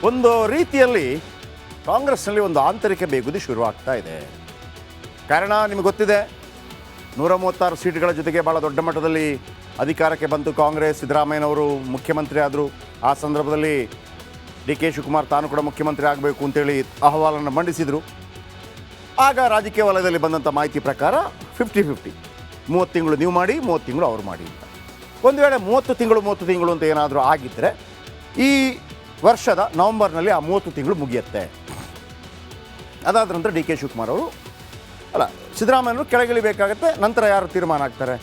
ಒಂದು ರೀತಿಯಲ್ಲಿ ಕಾಂಗ್ರೆಸ್ನಲ್ಲಿ ಒಂದು ಆಂತರಿಕ ಬೇಗುದಿ ಶುರುವಾಗ್ತಾ ಇದೆ. ಕಾರಣ ನಿಮಗೆ ಗೊತ್ತಿದೆ, 136 ಸೀಟ್ಗಳ ಜೊತೆಗೆ ಭಾಳ ದೊಡ್ಡ ಮಟ್ಟದಲ್ಲಿ ಅಧಿಕಾರಕ್ಕೆ ಬಂತು ಕಾಂಗ್ರೆಸ್. ಸಿದ್ದರಾಮಯ್ಯನವರು ಮುಖ್ಯಮಂತ್ರಿ ಆದರು. ಆ ಸಂದರ್ಭದಲ್ಲಿ ಡಿ ಕೆ ಶಿವಕುಮಾರ್ ತಾನು ಕೂಡ ಮುಖ್ಯಮಂತ್ರಿ ಆಗಬೇಕು ಅಂತೇಳಿ ಅಹವಾಲನ್ನು ಮಂಡಿಸಿದರು. ಆಗ ರಾಜಕೀಯ ವಲಯದಲ್ಲಿ ಬಂದಂಥ ಮಾಹಿತಿ ಪ್ರಕಾರ 50-50, 30 ತಿಂಗಳು ನೀವು ಮಾಡಿ, 30 ತಿಂಗಳು ಅವ್ರು ಮಾಡಿ ಅಂತ. ಒಂದು ವೇಳೆ 30 ತಿಂಗಳು ಅಂತ ಏನಾದರೂ ಆಗಿದ್ದರೆ ಈ ವರ್ಷದ ನವಂಬರ್ನಲ್ಲಿ ಆ 30 ತಿಂಗಳು ಮುಗಿಯುತ್ತೆ. ಅದಾದ ನಂತರ ಡಿ ಕೆ ಶಿವಕುಮಾರ್ ಅವರು ಸಿದ್ದರಾಮಯ್ಯನವರು ಕೆಳಗಿಳಿಬೇಕಾಗತ್ತೆ. ನಂತರ ಯಾರು ತೀರ್ಮಾನ ಆಗ್ತಾರೆ?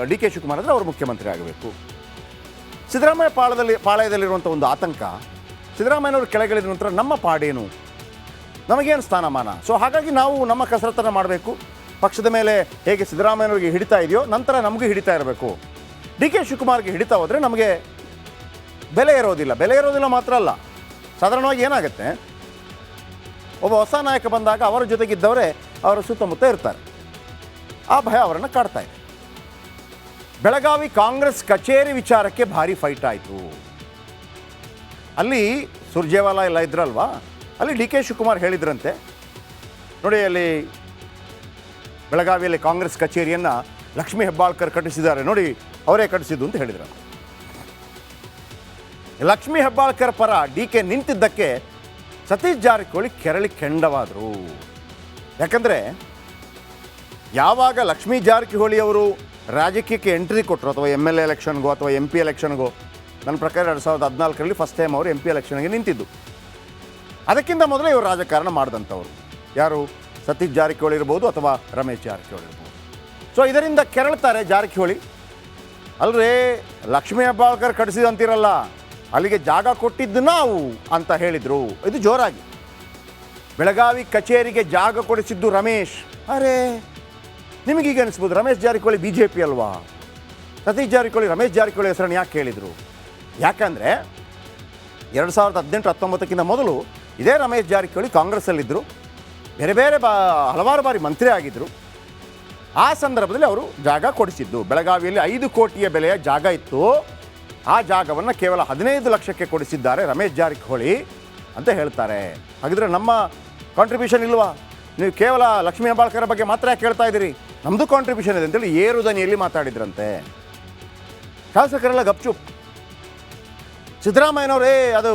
ಡಿ ಕೆ ಶಿವಕುಮಾರ್ ಅಂದರೆ ಅವರು ಮುಖ್ಯಮಂತ್ರಿ ಆಗಬೇಕು. ಸಿದ್ದರಾಮಯ್ಯ ಪಾಳಯದಲ್ಲಿರುವಂಥ ಒಂದು ಆತಂಕ, ಸಿದ್ದರಾಮಯ್ಯನವರು ಕೆಳಗಿಳಿದ ನಂತರ ನಮ್ಮ ಪಾಡೇನು, ನಮಗೇನು ಸ್ಥಾನಮಾನ? ಸೊ ಹಾಗಾಗಿ ನಾವು ನಮ್ಮ ಕಸರತ್ತನ್ನು ಮಾಡಬೇಕು. ಪಕ್ಷದ ಮೇಲೆ ಹೇಗೆ ಸಿದ್ದರಾಮಯ್ಯನವರಿಗೆ ಹಿಡಿತಾ ಇದೆಯೋ ನಂತರ ನಮಗೂ ಹಿಡಿತಾ ಇರಬೇಕು. ಡಿ ಕೆ ಶಿವಕುಮಾರ್ಗೆ ಹಿಡಿತಾ ಹೋದರೆ ನಮಗೆ ಬೆಲೆ ಇರೋದಿಲ್ಲ ಮಾತ್ರ ಅಲ್ಲ, ಸಾಧಾರಣವಾಗಿ ಏನಾಗುತ್ತೆ, ಒಬ್ಬ ಹೊಸ ನಾಯಕ ಬಂದಾಗ ಅವರ ಜೊತೆಗಿದ್ದವರೇ ಅವರ ಸುತ್ತಮುತ್ತ ಇರ್ತಾರೆ. ಆ ಭಯ ಅವರನ್ನು ಕಾಡ್ತಾ ಇದೆ. ಬೆಳಗಾವಿ ಕಾಂಗ್ರೆಸ್ ಕಚೇರಿ ವಿಚಾರಕ್ಕೆ ಭಾರಿ ಫೈಟ್ ಆಯಿತು. ಅಲ್ಲಿ ಸುರ್ಜೇವಾಲಾ ಎಲ್ಲ ಇದ್ರಲ್ವಾ, ಅಲ್ಲಿ ಡಿ ಕೆ ಶಿವಕುಮಾರ್ ಹೇಳಿದ್ರಂತೆ, ನೋಡಿ ಅಲ್ಲಿ ಬೆಳಗಾವಿಯಲ್ಲಿ ಕಾಂಗ್ರೆಸ್ ಕಚೇರಿಯನ್ನು ಲಕ್ಷ್ಮೀ ಹೆಬ್ಬಾಳ್ಕರ್ ಕಟ್ಟಿಸಿದ್ದಾರೆ, ನೋಡಿ ಅವರೇ ಕಟ್ಟಿಸಿದ್ದು ಅಂತ ಹೇಳಿದ್ರು. ಲಕ್ಷ್ಮೀ ಹೆಬ್ಬಾಳ್ಕರ್ ಪರ ಡಿ ಕೆ ನಿಂತಿದ್ದಕ್ಕೆ ಸತೀಶ್ ಜಾರಕಿಹೊಳಿ ಕೆಂಡವಾದರು. ಯಾಕಂದರೆ ಯಾವಾಗ ಲಕ್ಷ್ಮೀ ಜಾರಕಿಹೊಳಿ ಅವರು ರಾಜಕೀಯಕ್ಕೆ ಎಂಟ್ರಿ ಕೊಟ್ಟರು, ಅಥವಾ MLA ಎಲೆಕ್ಷನ್ಗೋ ಅಥವಾ MP ಎಲೆಕ್ಷನ್ಗೋ, ನನ್ನ ಪ್ರಕಾರ 2014ರಲ್ಲಿ ಫಸ್ಟ್ ಟೈಮ್ ಅವರು MP ಎಲೆಕ್ಷನ್ಗೆ ನಿಂತಿದ್ದು. ಅದಕ್ಕಿಂತ ಮೊದಲೇ ಇವರು ರಾಜಕಾರಣ ಮಾಡಿದಂಥವ್ರು. ಯಾರು? ಸತೀಶ್ ಜಾರಕಿಹೊಳಿ ಇರ್ಬೋದು ಅಥವಾ ರಮೇಶ್ ಜಾರಕಿಹೊಳಿ ಇರ್ಬೋದು. ಸೊ ಇದರಿಂದ ಕೆರಳ್ತಾರೆ ಜಾರಕಿಹೊಳಿ. ಅಲ್ರೇ, ಲಕ್ಷ್ಮೀ ಹೆಬ್ಬಾಳ್ಕರ್ ಕಟ್ಟಿಸಿದಂತಿರಲ್ಲ, ಅಲ್ಲಿಗೆ ಜಾಗ ಕೊಟ್ಟಿದ್ದು ನಾವು ಅಂತ ಹೇಳಿದರು. ಇದು ಜೋರಾಗಿ ಬೆಳಗಾವಿ ಕಚೇರಿಗೆ ಜಾಗ ಕೊಡಿಸಿದ್ದು ರಮೇಶ್. ಅರೇ, ನಿಮಗೀಗ ಅನಿಸ್ಬೋದು ರಮೇಶ್ ಜಾರಕಿಹೊಳಿ BJP ಅಲ್ವಾ, ಸತೀಶ್ ಜಾರಕಿಹೊಳಿ ರಮೇಶ್ ಜಾರಕಿಹೊಳಿ ಹೆಸರನ್ನು ಯಾಕೆ ಹೇಳಿದರು? ಯಾಕಂದರೆ 2018-19ಕ್ಕಿಂತ ಮೊದಲು ಇದೇ ರಮೇಶ್ ಜಾರಕಿಹೊಳಿ ಕಾಂಗ್ರೆಸ್ಸಲ್ಲಿದ್ದರು, ಬೇರೆ ಹಲವಾರು ಬಾರಿ ಮಂತ್ರಿ ಆಗಿದ್ದರು. ಆ ಸಂದರ್ಭದಲ್ಲಿ ಅವರು ಜಾಗ ಕೊಡಿಸಿದ್ದು. ಬೆಳಗಾವಿಯಲ್ಲಿ 5 ಕೋಟಿಯ ಬೆಲೆಯ ಜಾಗ ಇತ್ತು. ಆ ಜಾಗವನ್ನು ಕೇವಲ 15 ಲಕ್ಷಕ್ಕೆ ಕೊಡಿಸಿದ್ದಾರೆ ರಮೇಶ್ ಜಾರಕಿಹೊಳಿ ಅಂತ ಹೇಳ್ತಾರೆ. ಹಾಗಿದ್ರೆ ನಮ್ಮ ಕಾಂಟ್ರಿಬ್ಯೂಷನ್ ಇಲ್ವಾ? ನೀವು ಕೇವಲ ಲಕ್ಷ್ಮೀ ಹೆಬ್ಬಾಳ್ಕರ್ ಬಗ್ಗೆ ಮಾತ್ರ ಯಾಕೆ ಕೇಳ್ತಾ ಇದ್ದೀರಿ? ನಮ್ಮದು ಕಾಂಟ್ರಿಬ್ಯೂಷನ್ ಇದೆ ಅಂತೇಳಿ ಏರು ದನಿಯಲ್ಲಿ ಮಾತಾಡಿದ್ರಂತೆ. ಶಾಸಕರೆಲ್ಲ ಗಪ್ಚುಪ್. ಸಿದ್ದರಾಮಯ್ಯನವರೇ ಅದು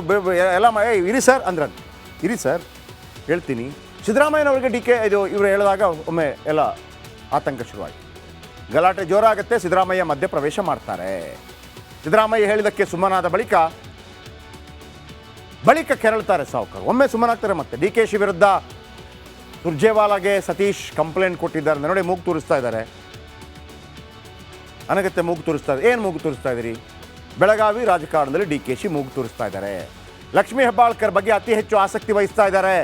ಎಲ್ಲ ಇರಿ ಸರ್ ಅಂದ್ರಂತೆ. ಇರಿ ಸರ್ ಹೇಳ್ತೀನಿ. ಸಿದ್ದರಾಮಯ್ಯನವ್ರಿಗೆ ಇವರು ಹೇಳಿದಾಗ ಒಮ್ಮೆ ಎಲ್ಲ ಆತಂಕ ಶುರುವಾಯಿತು. ಗಲಾಟೆ ಜೋರಾಗುತ್ತೆ. ಸಿದ್ದರಾಮಯ್ಯ ಮಧ್ಯ ಪ್ರವೇಶ ಮಾಡ್ತಾರೆ. ಸಿದ್ದರಾಮಯ್ಯ ಹೇಳಿದ್ದಕ್ಕೆ ಸುಮ್ಮನಾದ ಬಳಿಕ ಕೆರಳ್ತಾರೆ ಸಾವುಕಾರು. ಒಮ್ಮೆ ಸುಮ್ಮನಾಗ್ತಾರೆ. ಮತ್ತೆ DKಶಿ ವಿರುದ್ಧ ಸುರ್ಜೇವಾಲಾಗೆ ಸತೀಶ್ ಕಂಪ್ಲೇಂಟ್ ಕೊಟ್ಟಿದ್ದಾರೆ. ನೋಡಿ, ಮೂಗು ತೋರಿಸ್ತಾ ಇದ್ದಾರೆ. ಅನಗತ್ಯ ಮೂಗು ತೋರಿಸ್ತಾ ಇದ್ದಾರೆ. ಏನು ಮೂಗು ತೋರಿಸ್ತಾ ಇದ್ದೀರಿ? ಬೆಳಗಾವಿ ರಾಜಕಾರಣದಲ್ಲಿ DKಶಿ ಮೂಗು ತೋರಿಸ್ತಾ ಇದ್ದಾರೆ. ಲಕ್ಷ್ಮೀ ಹೆಬ್ಬಾಳ್ಕರ್ ಬಗ್ಗೆ ಅತಿ ಹೆಚ್ಚು ಆಸಕ್ತಿ ವಹಿಸ್ತಾ ಇದ್ದಾರೆ.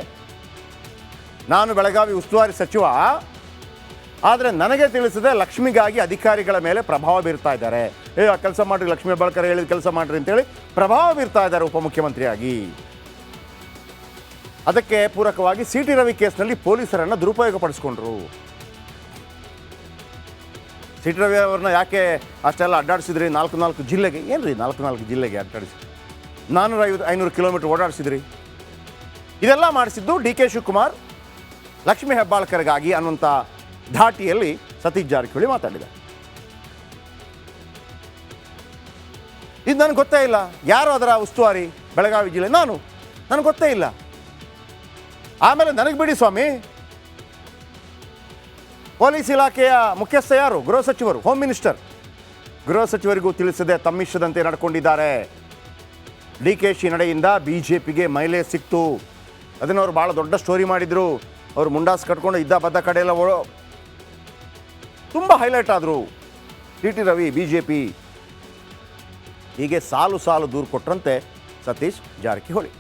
ನಾನು ಬೆಳಗಾವಿ ಉಸ್ತುವಾರಿ ಸಚಿವ, ಆದರೆ ನನಗೆ ತಿಳಿಸಿದೆ ಲಕ್ಷ್ಮಿಗಾಗಿ ಅಧಿಕಾರಿಗಳ ಮೇಲೆ ಪ್ರಭಾವ ಬೀರ್ತಾ ಇದ್ದಾರೆ. ಆ ಕೆಲಸ ಮಾಡಿರಿ, ಲಕ್ಷ್ಮೀ ಹೆಬ್ಬಾಳ್ಕರ್ ಹೇಳಿದ ಕೆಲಸ ಮಾಡಿರಿ ಅಂತೇಳಿ ಪ್ರಭಾವ ಬೀರ್ತಾ ಇದ್ದಾರೆ ಉಪಮುಖ್ಯಮಂತ್ರಿಯಾಗಿ. ಅದಕ್ಕೆ ಪೂರಕವಾಗಿ CT ರವಿ ಕೇಸ್ನಲ್ಲಿ ಪೊಲೀಸರನ್ನು ದುರುಪಯೋಗಪಡಿಸ್ಕೊಂಡ್ರು. CT ರವಿ ಅವ್ರನ್ನ ಯಾಕೆ ಅಷ್ಟೆಲ್ಲ ಅಡ್ಡಾಡಿಸಿದ್ರಿ? 4 ಜಿಲ್ಲೆಗೆ. ಏನ್ರಿ 4 ಜಿಲ್ಲೆಗೆ ಅಡ್ಡಾಡಿಸಿ 450-500 ಕಿಲೋಮೀಟರ್ ಓಡಾಡಿಸಿದ್ರಿ? ಇದೆಲ್ಲ ಮಾಡಿಸಿದ್ದು DK ಶಿವಕುಮಾರ್ ಲಕ್ಷ್ಮೀ ಹೆಬ್ಬಾಳ್ಕರ್ಗಾಗಿ ಅನ್ನುವಂಥ ಧಾಟಿಯಲ್ಲಿ ಸತೀಶ್ ಜಾರಕಿಹೊಳಿ ಮಾತಾಡಿದ್ದಾರೆ. ಇದು ನನಗೆ ಗೊತ್ತೇ ಇಲ್ಲ. ಯಾರು ಅದರ ಉಸ್ತುವಾರಿ ಬೆಳಗಾವಿ ಜಿಲ್ಲೆ? ನನಗೆ ಗೊತ್ತೇ ಇಲ್ಲ. ಆಮೇಲೆ ನನಗೆ ಬಿಡಿ ಸ್ವಾಮಿ, ಪೊಲೀಸ್ ಇಲಾಖೆಯ ಮುಖ್ಯಸ್ಥ ಯಾರು? ಗೃಹ ಸಚಿವರು, ಹೋಮ್ ಮಿನಿಸ್ಟರ್. ಗೃಹ ಸಚಿವರಿಗೂ ತಿಳಿಸದೆ ತಮ್ಮಿಷ್ಟದಂತೆ ನಡ್ಕೊಂಡಿದ್ದಾರೆ. DKಶಿ ನಡೆಯಿಂದ BJPಗೆ ಮೈಲೇಜ್ ಸಿಕ್ತು. ಅದನ್ನು ಅವರು ಭಾಳ ದೊಡ್ಡ ಸ್ಟೋರಿ ಮಾಡಿದರು. ಅವರು ಮುಂಡಾಸ್ ಕಟ್ಕೊಂಡು ಇದ್ದ ಬದ್ದ ಕಡೆ ಎಲ್ಲ ತುಂಬ ಹೈಲೈಟ್ ಆದರು. CT ರವಿ, BJP, ಹೀಗೆ ಸಾಲು ದೂರು ಕೊಟ್ಟರಂತೆ ಸತೀಶ್ ಜಾರಕಿಹೊಳಿ.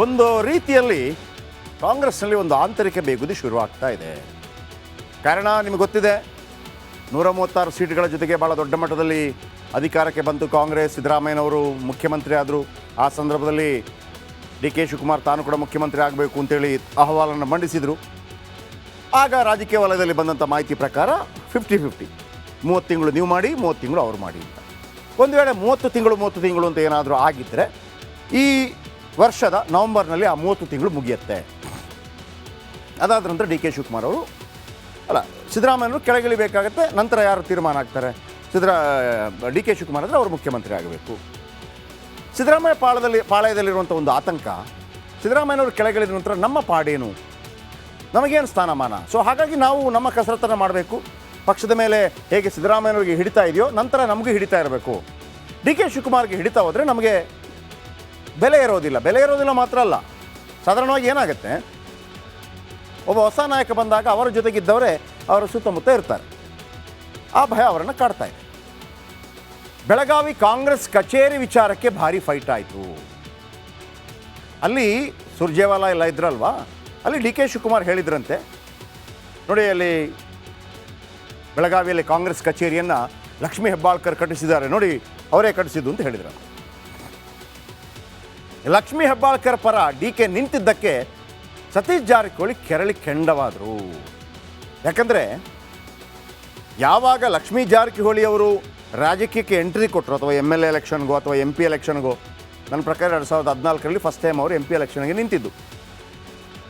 ಒಂದು ರೀತಿಯಲ್ಲಿ ಕಾಂಗ್ರೆಸ್ನಲ್ಲಿ ಒಂದು ಆಂತರಿಕ ಬೇಗುದಿ ಶುರುವಾಗ್ತಾ ಇದೆ. ಕಾರಣ ನಿಮಗೆ ಗೊತ್ತಿದೆ, 136 ಸೀಟ್ಗಳ ಜೊತೆಗೆ ಭಾಳ ದೊಡ್ಡ ಮಟ್ಟದಲ್ಲಿ ಅಧಿಕಾರಕ್ಕೆ ಬಂತು ಕಾಂಗ್ರೆಸ್. ಸಿದ್ದರಾಮಯ್ಯನವರು ಮುಖ್ಯಮಂತ್ರಿ ಆದರು. ಆ ಸಂದರ್ಭದಲ್ಲಿ ಡಿ ಕೆ ಶಿವಕುಮಾರ್ ತಾನು ಕೂಡ ಮುಖ್ಯಮಂತ್ರಿ ಆಗಬೇಕು ಅಂತೇಳಿ ಅಹವಾಲನ್ನು ಮಂಡಿಸಿದರು. ಆಗ ರಾಜಕೀಯ ವಲಯದಲ್ಲಿ ಬಂದಂಥ ಮಾಹಿತಿ ಪ್ರಕಾರ 50-50, 30 ತಿಂಗಳು ನೀವು ಮಾಡಿ, 30 ತಿಂಗಳು ಅವ್ರು ಮಾಡಿ ಅಂತ. ಒಂದು ವೇಳೆ 30 ತಿಂಗಳು ಅಂತ ಏನಾದರೂ ಆಗಿದ್ದರೆ ಈ ವರ್ಷದ ನವಂಬರ್ನಲ್ಲಿ ಆ 30 ತಿಂಗಳು ಮುಗಿಯುತ್ತೆ. ಅದಾದ ನಂತರ ಡಿ ಕೆ ಶಿವಕುಮಾರ್ ಅವರು ಸಿದ್ದರಾಮಯ್ಯನವರು ಕೆಳಗಿಳಿಬೇಕಾಗತ್ತೆ. ನಂತರ ಯಾರು ತೀರ್ಮಾನ ಆಗ್ತಾರೆ? ಡಿ ಕೆ ಶಿವಕುಮಾರ್ ಅಂದರೆ ಅವರು ಮುಖ್ಯಮಂತ್ರಿ ಆಗಬೇಕು. ಸಿದ್ದರಾಮಯ್ಯ ಪಾಳಯದಲ್ಲಿರುವಂಥ ಒಂದು ಆತಂಕ, ಸಿದ್ದರಾಮಯ್ಯನವರು ಕೆಳಗಿಳಿದ ನಂತರ ನಮ್ಮ ಪಾಡೇನು, ನಮಗೇನು ಸ್ಥಾನಮಾನ? ಸೊ ಹಾಗಾಗಿ ನಾವು ನಮ್ಮ ಕಸರತ್ತನ್ನು ಮಾಡಬೇಕು. ಪಕ್ಷದ ಮೇಲೆ ಹೇಗೆ ಸಿದ್ದರಾಮಯ್ಯನವರಿಗೆ ಹಿಡಿತಾ ಇದೆಯೋ ನಂತರ ನಮಗೂ ಹಿಡಿತಾ ಇರಬೇಕು. ಡಿ ಕೆ ಶಿವಕುಮಾರ್ಗೆ ಹಿಡಿತಾ ಹೋದರೆ ನಮಗೆ ಬೆಲೆ ಇರೋದಿಲ್ಲ ಮಾತ್ರ ಅಲ್ಲ, ಸಾಧಾರಣವಾಗಿ ಏನಾಗುತ್ತೆ, ಒಬ್ಬ ಹೊಸ ನಾಯಕ ಬಂದಾಗ ಅವರ ಜೊತೆಗಿದ್ದವರೇ ಅವರ ಸುತ್ತಮುತ್ತ ಇರ್ತಾರೆ. ಆ ಭಯ ಅವರನ್ನು ಕಾಡ್ತಾ ಇದೆ. ಬೆಳಗಾವಿ ಕಾಂಗ್ರೆಸ್ ಕಚೇರಿ ವಿಚಾರಕ್ಕೆ ಭಾರಿ ಫೈಟ್ ಆಯಿತು. ಅಲ್ಲಿ ಸುರ್ಜೇವಾಲಾ ಎಲ್ಲ ಇದ್ರಲ್ವಾ, ಅಲ್ಲಿ ಡಿ ಕೆ ಶಿವಕುಮಾರ್ ಹೇಳಿದ್ರಂತೆ, ನೋಡಿ ಅಲ್ಲಿ ಬೆಳಗಾವಿಯಲ್ಲಿ ಕಾಂಗ್ರೆಸ್ ಕಚೇರಿಯನ್ನು ಲಕ್ಷ್ಮೀ ಹೆಬ್ಬಾಳ್ಕರ್ ಕಟ್ಟಿಸಿದ್ದಾರೆ, ನೋಡಿ ಅವರೇ ಕಟ್ಟಿಸಿದ್ದು ಅಂತ ಹೇಳಿದ್ರು. ಲಕ್ಷ್ಮೀ ಹೆಬ್ಬಾಳ್ಕರ್ ಪರ ಡಿ ಕೆ ನಿಂತಿದ್ದಕ್ಕೆ ಸತೀಶ್ ಜಾರಕಿಹೊಳಿ ಕೆಂಡವಾದರು. ಯಾಕಂದರೆ ಯಾವಾಗ ಲಕ್ಷ್ಮೀ ಜಾರಕಿಹೊಳಿ ಅವರು ರಾಜಕೀಯಕ್ಕೆ ಎಂಟ್ರಿ ಕೊಟ್ಟರು, ಅಥವಾ MLA ಎಲೆಕ್ಷನ್ಗೋ ಅಥವಾ MP ಎಲೆಕ್ಷನ್ಗೋ, ನನ್ನ ಪ್ರಕಾರ 2014ರಲ್ಲಿ ಫಸ್ಟ್ ಟೈಮ್ ಅವರು MP ಎಲೆಕ್ಷನ್ಗೆ ನಿಂತಿದ್ದು.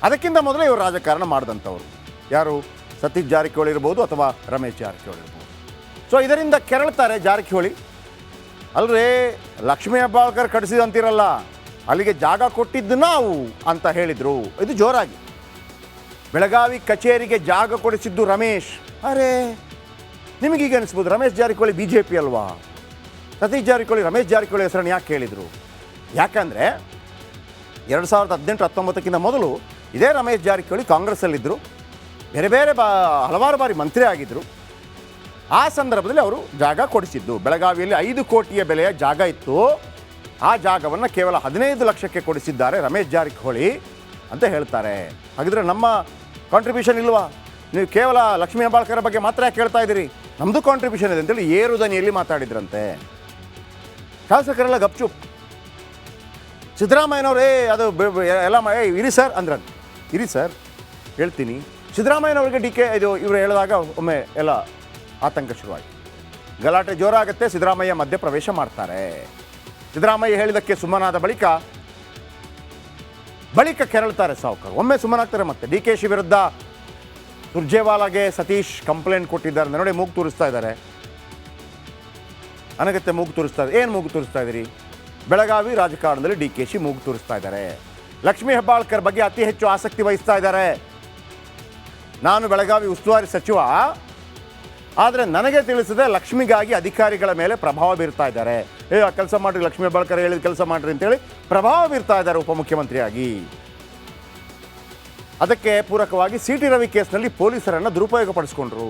ಅದಕ್ಕಿಂತ ಮೊದಲೇ ಇವರು ರಾಜಕಾರಣ ಮಾಡಿದಂಥವ್ರು. ಯಾರು? ಸತೀಶ್ ಜಾರಕಿಹೊಳಿ ಇರ್ಬೋದು ಅಥವಾ ರಮೇಶ್ ಜಾರಕಿಹೊಳಿ ಇರ್ಬೋದು. ಸೊ ಇದರಿಂದ ಕೆರಳ್ತಾರೆ ಜಾರಕಿಹೊಳಿ. ಅಲ್ರೇ, ಲಕ್ಷ್ಮೀ ಹೆಬ್ಬಾಳ್ಕರ್ ಕಟ್ಟಿಸಿದಂತಿರಲ್ಲ, ಅಲ್ಲಿಗೆ ಜಾಗ ಕೊಟ್ಟಿದ್ದು ನಾವು ಅಂತ ಹೇಳಿದರು. ಇದು ಜೋರಾಗಿ ಬೆಳಗಾವಿ ಕಚೇರಿಗೆ ಜಾಗ ಕೊಡಿಸಿದ್ದು ರಮೇಶ್. ಅರೇ, ನಿಮಗೀಗ ಅನಿಸ್ಬೋದು ರಮೇಶ್ ಜಾರಕಿಹೊಳಿ BJP ಅಲ್ವಾ, ಸತೀಶ್ ಜಾರಕಿಹೊಳಿ ರಮೇಶ್ ಜಾರಕಿಹೊಳಿ ಹೆಸರನ್ನು ಯಾಕೆ ಹೇಳಿದರು? ಯಾಕಂದರೆ 2018-19ಕ್ಕಿಂತ ಮೊದಲು ಇದೇ ರಮೇಶ್ ಜಾರಕಿಹೊಳಿ ಕಾಂಗ್ರೆಸ್ಸಲ್ಲಿದ್ದರು, ಬೇರೆ ಹಲವಾರು ಬಾರಿ ಮಂತ್ರಿ ಆಗಿದ್ದರು. ಆ ಸಂದರ್ಭದಲ್ಲಿ ಅವರು ಜಾಗ ಕೊಡಿಸಿದ್ದು. ಬೆಳಗಾವಿಯಲ್ಲಿ 5 ಕೋಟಿಯ ಬೆಲೆಯ ಜಾಗ ಇತ್ತು. ಆ ಜಾಗವನ್ನು ಕೇವಲ 15 ಲಕ್ಷಕ್ಕೆ ಕೊಡಿಸಿದ್ದಾರೆ ರಮೇಶ್ ಜಾರಕಿಹೊಳಿ ಅಂತ ಹೇಳ್ತಾರೆ. ಹಾಗಿದ್ರೆ ನಮ್ಮ ಕಾಂಟ್ರಿಬ್ಯೂಷನ್ ಇಲ್ವಾ? ನೀವು ಕೇವಲ ಲಕ್ಷ್ಮೀ ಹೆಬ್ಬಾಳ್ಕರ್ ಬಗ್ಗೆ ಮಾತ್ರ ಯಾಕೆ ಕೇಳ್ತಾ ಇದ್ದೀರಿ? ನಮ್ಮದು ಕಾಂಟ್ರಿಬ್ಯೂಷನ್ ಇದೆ ಅಂತೇಳಿ ಏರು ದನಿಯಲ್ಲಿ ಮಾತಾಡಿದ್ರಂತೆ. ಶಾಸಕರೆಲ್ಲ ಗಪ್ಚುಪ್. ಸಿದ್ದರಾಮಯ್ಯನವರೇ ಅದು ಎಲ್ಲ ಇರಿ ಸರ್ ಅಂದ್ರಂತೆ. ಇರಿ ಸರ್ ಹೇಳ್ತೀನಿ. ಸಿದ್ದರಾಮಯ್ಯನವ್ರಿಗೆ ಇವರು ಹೇಳಿದಾಗ ಒಮ್ಮೆ ಎಲ್ಲ ಆತಂಕ ಶುರುವಾಯಿತು. ಗಲಾಟೆ ಜೋರಾಗುತ್ತೆ. ಸಿದ್ದರಾಮಯ್ಯ ಮಧ್ಯಪ್ರವೇಶ ಮಾಡ್ತಾರೆ. ಸಿದ್ದರಾಮಯ್ಯ ಹೇಳಿದ್ದಕ್ಕೆ ಸುಮ್ಮನಾದ ಬಳಿಕ ಕೆರಳ್ತಾರೆ ಸಾವುಕಾರು. ಒಮ್ಮೆ ಸುಮ್ಮನಾಗ್ತಾರೆ. ಮತ್ತೆ DKಶಿ ವಿರುದ್ಧ ಸುರ್ಜೇವಾಲಾಗೆ ಸತೀಶ್ ಕಂಪ್ಲೇಂಟ್ ಕೊಟ್ಟಿದ್ದಾರೆ. ನೋಡಿ, ಮೂಗು ತೋರಿಸ್ತಾ ಇದ್ದಾರೆ. ಅನಗತ್ಯ ಮೂಗು ತೋರಿಸ್ತಾ ಇದ್ದಾರೆ. ಏನು ಮೂಗು ತೋರಿಸ್ತಾ ಇದ್ದೀರಿ? ಬೆಳಗಾವಿ ರಾಜಕಾರಣದಲ್ಲಿ DKಶಿ ಮೂಗು ತೋರಿಸ್ತಾ ಇದ್ದಾರೆ. ಲಕ್ಷ್ಮೀ ಹೆಬ್ಬಾಳ್ಕರ್ ಬಗ್ಗೆ ಅತಿ ಹೆಚ್ಚು ಆಸಕ್ತಿ ವಹಿಸ್ತಾ ಇದ್ದಾರೆ. ನಾನು ಬೆಳಗಾವಿ ಉಸ್ತುವಾರಿ ಸಚಿವ, ಆದರೆ ನನಗೆ ತಿಳಿಸಿದೆ ಲಕ್ಷ್ಮಿಗಾಗಿ ಅಧಿಕಾರಿಗಳ ಮೇಲೆ ಪ್ರಭಾವ ಬೀರ್ತಾ ಇದ್ದಾರೆ. ಆ ಕೆಲಸ ಮಾಡಿರಿ, ಲಕ್ಷ್ಮೀ ಹೆಬ್ಬಾಳ್ಕರ್ ಹೇಳಿದ ಕೆಲಸ ಮಾಡಿರಿ ಅಂತೇಳಿ ಪ್ರಭಾವ ಬೀರ್ತಾ ಇದ್ದಾರೆ ಉಪಮುಖ್ಯಮಂತ್ರಿಯಾಗಿ. ಅದಕ್ಕೆ ಪೂರಕವಾಗಿ CT ರವಿ ಕೇಸ್ನಲ್ಲಿ ಪೊಲೀಸರನ್ನು ದುರುಪಯೋಗಪಡಿಸ್ಕೊಂಡ್ರು.